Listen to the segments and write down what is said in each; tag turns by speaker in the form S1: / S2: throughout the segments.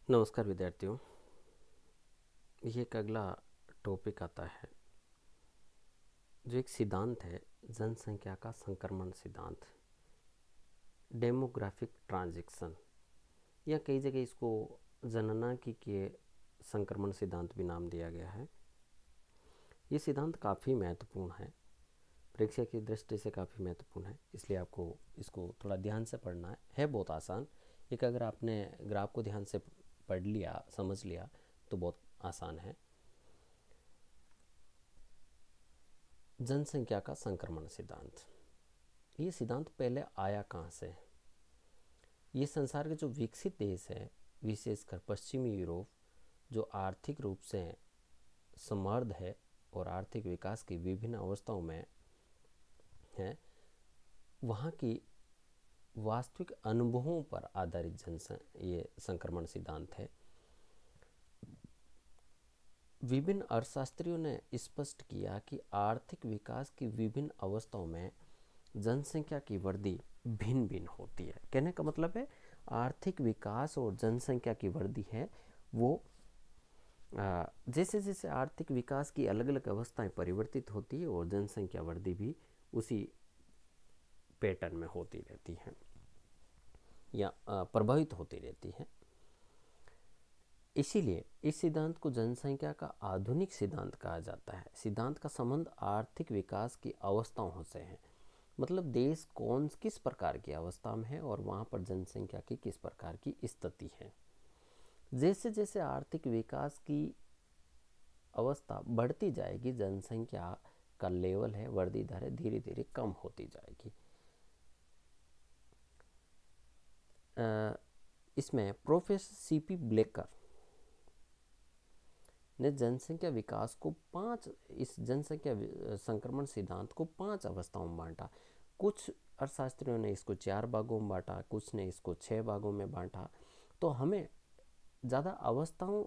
S1: नमस्कार विद्यार्थियों। ये एक अगला टॉपिक आता है जो एक सिद्धांत है, जनसंख्या का संक्रमण सिद्धांत, डेमोग्राफिक ट्रांजिशन, या कई जगह इसको जननांकी के संक्रमण सिद्धांत भी नाम दिया गया है। ये सिद्धांत काफ़ी महत्वपूर्ण है, परीक्षा की दृष्टि से काफ़ी महत्वपूर्ण है, इसलिए आपको इसको थोड़ा ध्यान से पढ़ना है बहुत आसान। एक अगर आपने ग्राफ को ध्यान से पढ़ लिया, समझ लिया तो बहुत आसान है। जनसंख्या का संक्रमण सिद्धांत, ये सिद्धांत पहले आया कहाँ से? ये संसार के जो विकसित देश हैं, विशेषकर पश्चिमी यूरोप, जो आर्थिक रूप से समृद्ध है और आर्थिक विकास की विभिन्न अवस्थाओं में है, वहाँ की वास्तविक अनुभवों पर आधारित ये संक्रमण सिद्धांत है। विभिन्न अर्थशास्त्रियों ने स्पष्ट किया कि आर्थिक विकास की विभिन्न अवस्थाओं में जनसंख्या की वृद्धि भिन्न भिन्न होती है। कहने का मतलब है आर्थिक विकास और जनसंख्या की वृद्धि है वो जैसे जैसे आर्थिक विकास की अलग अलग अवस्थाएं परिवर्तित होती है और जनसंख्या वृद्धि भी उसी पैटर्न में होती रहती है या प्रभावित होती रहती है। इसीलिए इस सिद्धांत को जनसंख्या का आधुनिक सिद्धांत कहा जाता है। सिद्धांत का संबंध आर्थिक विकास की अवस्थाओं से है, मतलब देश किस प्रकार की अवस्था में है और वहाँ पर जनसंख्या की किस प्रकार की स्थिति है। जैसे जैसे आर्थिक विकास की अवस्था बढ़ती जाएगी, जनसंख्या का लेवल है, वृद्धि दर है, धीरे धीरे कम होती जाएगी। इसमें प्रोफेसर सीपी ब्लेकर ने जनसंख्या विकास को इस जनसंख्या संक्रमण सिद्धांत को 5 अवस्थाओं में बांटा। कुछ अर्थशास्त्रियों ने इसको 4 भागों में बांटा, कुछ ने इसको 6 भागों में बांटा। तो हमें ज़्यादा अवस्थाओं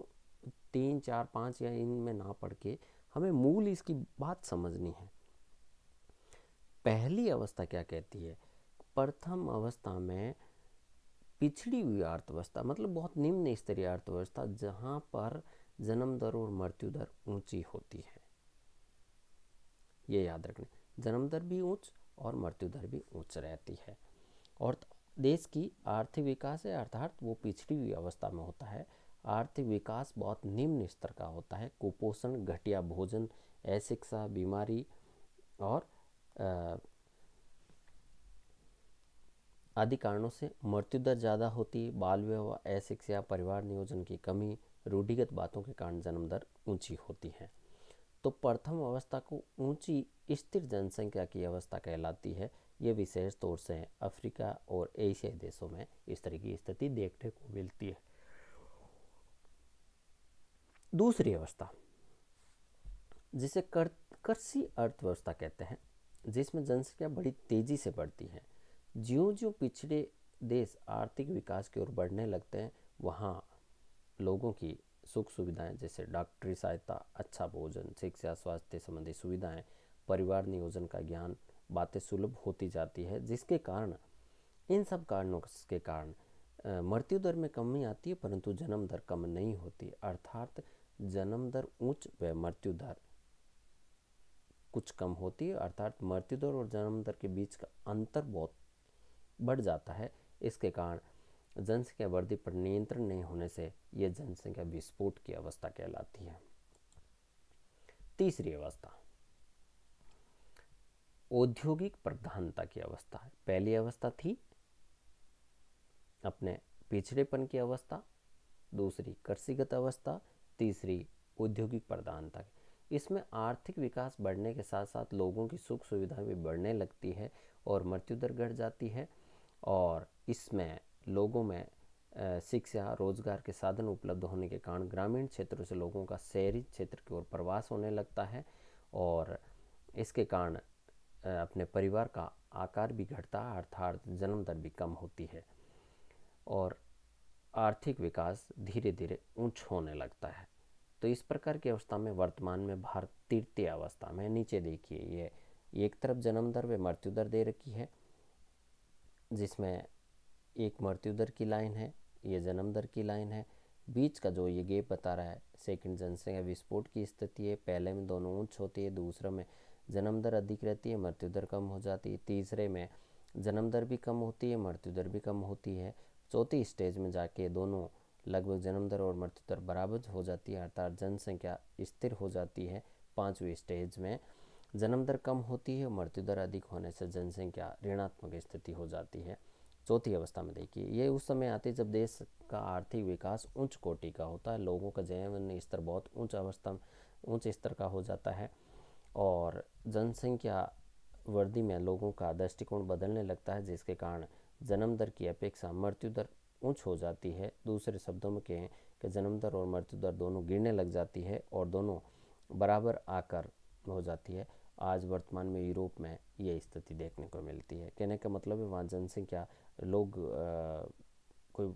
S1: 3, 4, 5 या इनमें ना पढ़ के हमें मूल इसकी बात समझनी है। पहली अवस्था क्या कहती है? प्रथम अवस्था में पिछड़ी हुई अर्थव्यवस्था, मतलब बहुत निम्न स्तरीय अर्थव्यवस्था, जहाँ पर जन्म दर और मृत्यु दर ऊंची होती है। ये याद रखना, जन्म दर भी ऊंच और मृत्यु दर भी ऊंच रहती है। और देश की आर्थिक विकास है अर्थात वो पिछड़ी हुई अवस्था में होता है। आर्थिक विकास बहुत निम्न स्तर का होता है। कुपोषण, घटिया भोजन, अशिक्षा, बीमारी और आदि कारणों से मृत्यु दर ज़्यादा होती है। बाल विवाह, अशिक्षा, परिवार नियोजन की कमी, रूढ़िगत बातों के कारण जन्म दर ऊंची होती है। तो प्रथम अवस्था को ऊंची स्थिर जनसंख्या की अवस्था कहलाती है। ये विशेष तौर से अफ्रीका और एशियाई देशों में इस तरह की स्थिति देखने को मिलती है। दूसरी अवस्था जिसे कृषि अर्थव्यवस्था कहते हैं, जिसमें जनसंख्या बड़ी तेजी से बढ़ती है। ज्यों ज्यों पिछड़े देश आर्थिक विकास की ओर बढ़ने लगते हैं, वहाँ लोगों की सुख सुविधाएं जैसे डॉक्टरी सहायता, अच्छा भोजन, शिक्षा, स्वास्थ्य संबंधी सुविधाएं, परिवार नियोजन का ज्ञान, बातें सुलभ होती जाती है, जिसके कारण इन सब कारणों के कारण मृत्यु दर में कमी आती है, परंतु जन्म दर कम नहीं होती। अर्थात जन्म दर उच्च व मृत्यु दर कुछ कम होती है, अर्थात मृत्यु दर और जन्म दर के बीच का अंतर बहुत बढ़ जाता है। इसके कारण जनसंख्या वृद्धि पर नियंत्रण नहीं होने से यह जनसंख्या विस्फोट की अवस्था कहलाती है। तीसरी अवस्था औद्योगिक प्रधानता की अवस्था है। पहली अवस्था थी अपने पिछड़ेपन की अवस्था, दूसरी कृषिगत अवस्था, तीसरी औद्योगिक प्रधानता। इसमें आर्थिक विकास बढ़ने के साथ साथ लोगों की सुख सुविधा भी बढ़ने लगती है और मृत्यु दर घट जाती है। और इसमें लोगों में शिक्षा, रोजगार के साधन उपलब्ध होने के कारण ग्रामीण क्षेत्रों से लोगों का शहरी क्षेत्र की ओर प्रवास होने लगता है और इसके कारण अपने परिवार का आकार भी घटता है, अर्थात जन्म दर भी कम होती है और आर्थिक विकास धीरे धीरे ऊंच होने लगता है। तो इस प्रकार की अवस्था में वर्तमान में भारत तृतीय अवस्था में। नीचे देखिए, ये एक तरफ जन्म दर व मृत्यु दर दे रखी है, जिसमें एक मृत्यु दर की लाइन है, ये जन्म दर की लाइन है। बीच का जो ये गैप बता रहा है सेकंड जनसंख्या विस्फोट की स्थिति है। पहले में दोनों उच्च होती है, दूसरे में जन्म दर अधिक रहती है, मृत्यु दर कम हो जाती है, तीसरे में जन्म दर भी कम होती है, मृत्यु दर भी कम होती है, चौथी स्टेज में जाके दोनों लगभग जन्म दर और मृत्यु दर बराबर हो जाती है, अर्थात जनसंख्या स्थिर हो जाती है। पाँचवीं स्टेज में जन्म दर कम होती है, मृत्यु दर अधिक होने से जनसंख्या ऋणात्मक स्थिति हो जाती है। चौथी अवस्था में देखिए, ये उस समय आती है जब देश का आर्थिक विकास उच्च कोटि का होता है, लोगों का जीवन स्तर बहुत उच्च स्तर का हो जाता है और जनसंख्या वृद्धि में लोगों का दृष्टिकोण बदलने लगता है, जिसके कारण जन्म दर की अपेक्षा मृत्यु दर उच्च हो जाती है। दूसरे शब्दों में कहें कि जन्म दर और मृत्यु दर दोनों गिरने लग जाती है और दोनों बराबर आकर हो जाती है। आज वर्तमान में यूरोप में ये स्थिति देखने को मिलती है। कहने का मतलब है वहाँ जनसंख्या कोई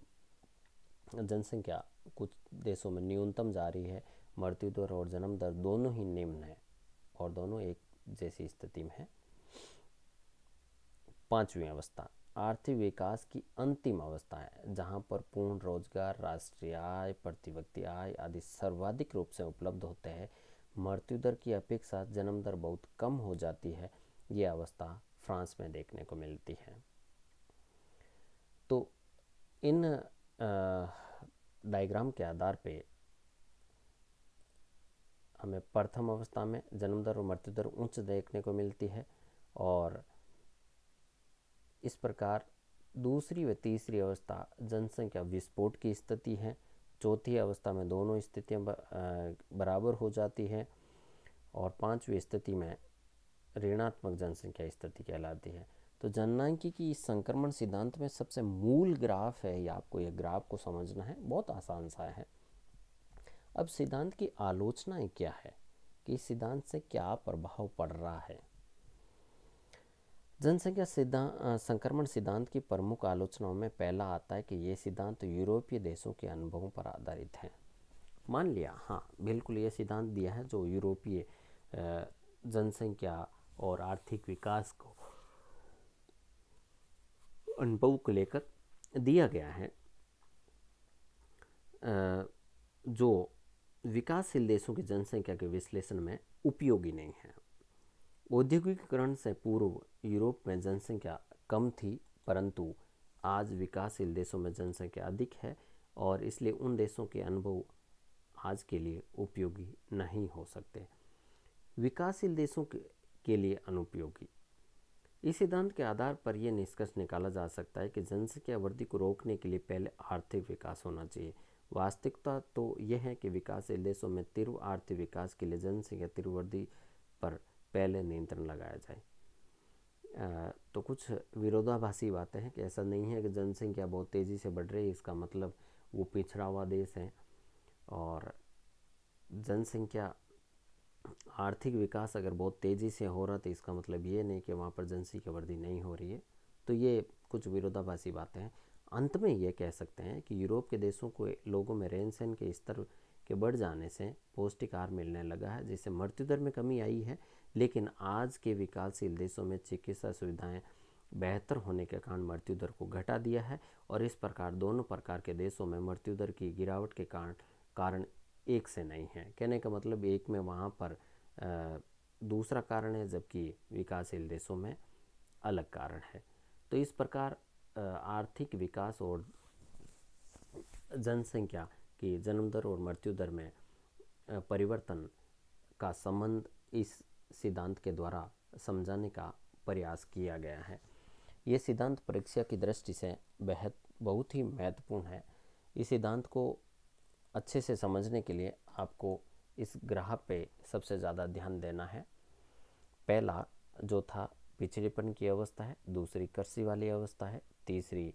S1: जनसंख्या कुछ देशों में न्यूनतम जा रही है, मृत्यु दर और जन्म दर दोनों ही निम्न है और दोनों एक जैसी स्थिति में है। पांचवी अवस्था आर्थिक विकास की अंतिम अवस्था है, जहां पर पूर्ण रोजगार, राष्ट्रीय आय, प्रति व्यक्ति आय आदि सर्वाधिक रूप से उपलब्ध होते हैं। मृत्यु दर की अपेक्षा जन्म दर बहुत कम हो जाती है। ये अवस्था फ्रांस में देखने को मिलती है। तो इन डायग्राम के आधार पे हमें प्रथम अवस्था में जन्म दर और मृत्यु दर उच्च देखने को मिलती है और इस प्रकार दूसरी व तीसरी अवस्था जनसंख्या विस्फोट की स्थिति है। चौथी अवस्था में दोनों स्थितियां बराबर हो जाती है और पांचवी स्थिति में ऋणात्मक जनसंख्या स्थिति कहलाती है। तो जननांकी की इस संक्रमण सिद्धांत में सबसे मूल ग्राफ है, या आपको यह ग्राफ को समझना है, बहुत आसान सा है। अब सिद्धांत की आलोचनाएं क्या है कि इस सिद्धांत से क्या प्रभाव पड़ रहा है। जनसंख्या संक्रमण सिद्धांत की प्रमुख आलोचनाओं में पहला आता है कि यह सिद्धांत यूरोपीय देशों के अनुभवों पर आधारित है। मान लिया, हाँ बिल्कुल ये सिद्धांत दिया है जो यूरोपीय जनसंख्या और आर्थिक विकास को अनुभव को लेकर दिया गया है, जो विकासशील देशों की जनसंख्या के विश्लेषण में उपयोगी नहीं है। औद्योगिकीकरण से पूर्व यूरोप में जनसंख्या कम थी, परंतु आज विकासशील देशों में जनसंख्या अधिक है और इसलिए उन देशों के अनुभव आज के लिए उपयोगी नहीं हो सकते, विकासशील देशों के लिए अनुपयोगी। इस सिद्धांत के आधार पर यह निष्कर्ष निकाला जा सकता है कि जनसंख्या वृद्धि को रोकने के लिए पहले आर्थिक विकास होना चाहिए। वास्तविकता तो यह है कि विकासशील देशों में तीव्र आर्थिक विकास के लिए जनसंख्या तीव्र वृद्धि पर पहले नियंत्रण लगाया जाए। तो कुछ विरोधाभासी बातें हैं कि ऐसा नहीं है कि जनसंख्या बहुत तेज़ी से बढ़ रही है इसका मतलब वो पिछड़ा हुआ देश है, और जनसंख्या आर्थिक विकास अगर बहुत तेज़ी से हो रहा तो इसका मतलब ये नहीं कि वहाँ पर जनसंख्या वृद्धि नहीं हो रही है। तो ये कुछ विरोधाभासी बातें हैं। अंत में ये कह सकते हैं कि यूरोप के देशों को लोगों में रहन सहन के स्तर के बढ़ जाने से पौष्टिक आहार मिलने लगा है, जिससे मृत्यु दर में कमी आई है, लेकिन आज के विकासशील देशों में चिकित्सा सुविधाएं बेहतर होने के कारण मृत्यु दर को घटा दिया है और इस प्रकार दोनों प्रकार के देशों में मृत्यु दर की गिरावट के कारण एक से नहीं है। कहने का मतलब एक में वहाँ पर दूसरा कारण है, जबकि विकासशील देशों में अलग कारण है। तो इस प्रकार आर्थिक विकास और जनसंख्या की जन्म दर और मृत्यु दर में परिवर्तन का संबंध इस सिद्धांत के द्वारा समझाने का प्रयास किया गया है। ये सिद्धांत परीक्षा की दृष्टि से बहुत ही महत्वपूर्ण है। इस सिद्धांत को अच्छे से समझने के लिए आपको इस ग्राफ पे सबसे ज़्यादा ध्यान देना है। पहला जो था पिछड़ेपन की अवस्था है, दूसरी कृषि वाली अवस्था है, तीसरी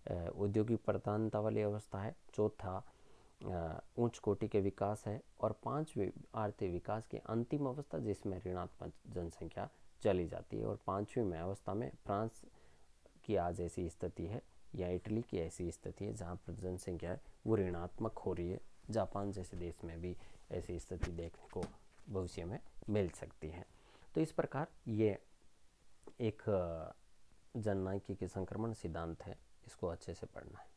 S1: औद्योगिक प्रधानता वाली अवस्था है, चौथा उच्च कोटि के विकास है और पांचवी आर्थिक विकास की अंतिम अवस्था जिसमें ऋणात्मक जनसंख्या चली जाती है। और पांचवी में अवस्था में फ्रांस की आज ऐसी स्थिति है या इटली की ऐसी स्थिति है जहाँ पर जनसंख्या वो ऋणात्मक हो रही है। जापान जैसे देश में भी ऐसी स्थिति देखने को भविष्य में मिल सकती है। तो इस प्रकार ये एक जननांकी के संक्रमण सिद्धांत है, इसको अच्छे से पढ़ना है।